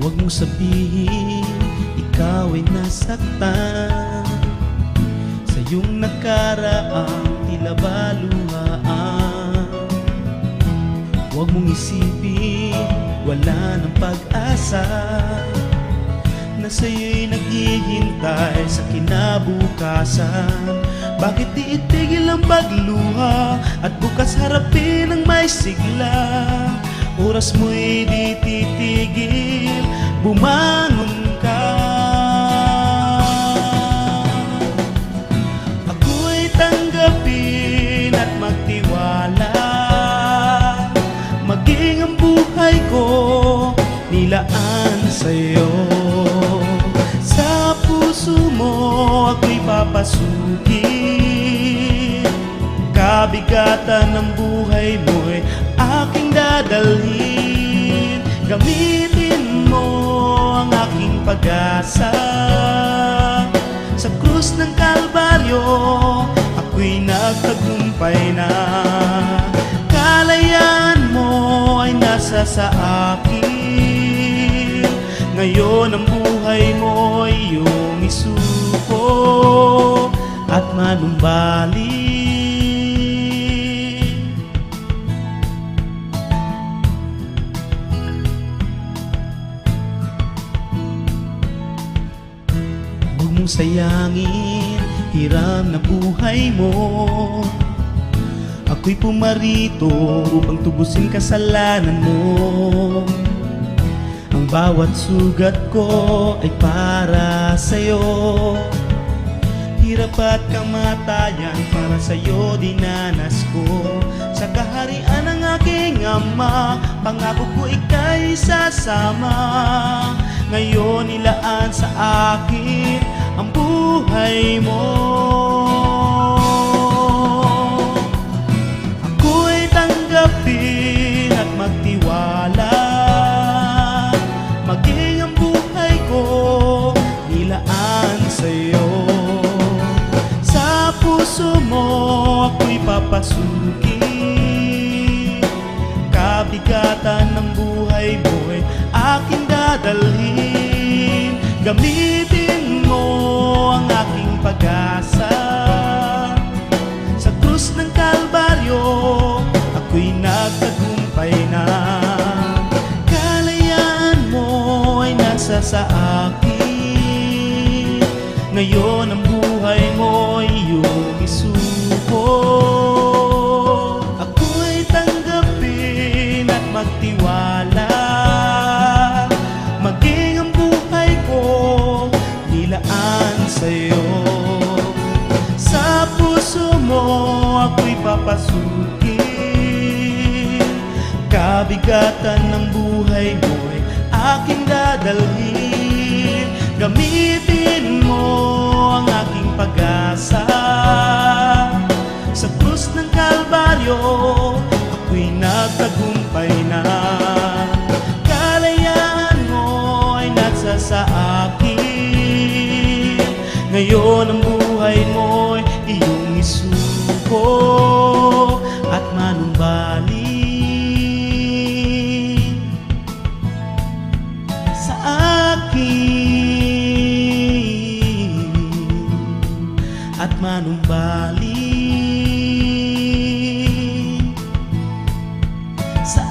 Huwag mong sabihin ikaw ay nasaktan sa iyong nakaraang tila baluhaan. Huwag mong isipin wala ng pag-asa na sa'yo'y naghihintay sa kinabukasan. Bakit di itigil ang pagluha at bukas harapin ang may sigla? Oras mo'y di titigil, bumangon ka. Ako'y tanggapin at magtiwala, maging ang buhay ko nilaan sa'yo. Sa puso mo ako'y papasukin, kabigatan ng buhay mo'y aking dadalhin. Gamitin mo ang aking pag-asa. Sa krus ng Kalbaryo ako'y nagtagumpay na. Kalayaan mo ay nasa sa akin. Ngayon ang buhay mo ay iyong isuko at manumbalik. Huwag mong sayangin hiram na buhay mo. Ako'y pumarito upang tubusin kasalanan mo. Ang bawat sugat ko ay para sa'yo. Hirap at kamatayan para sa'yo dinanas ko. Sa kaharian ng aking Ama, pangako ko ika'y sasama. Ngayon ilaan sa akin ang buhay mo. Ako'y tanggapin at magtiwala, maging ang buhay ko nilaan sa'yo. Sa puso mo ako'y papasukin, kabigatan ng buhay mo'y aking dadalhin. Gamitin mo ang aking pag-asa. Sa krus ng Kalbaryo ako'y nagtagumpay na. Kalayaan mo ay nasa sa akin. Ngayon ang buhay mo ay iyong isuko. Ako'y tanggapin at magtiwala, maging ang buhay ko nilaan sa'yo. Sa puso mo ako'y papasukin, kabigatan ng buhay mo'y aking dadalhin. Gamitin mo ang aking pag-asa. Sa krus ng Kalbaryo ako'y nagtagumpay na. Kalayaan mo ay nasa sa akin. Ngayon ang buhay mo'y iyong isuko at manumbalik sa akin at manumbalik sa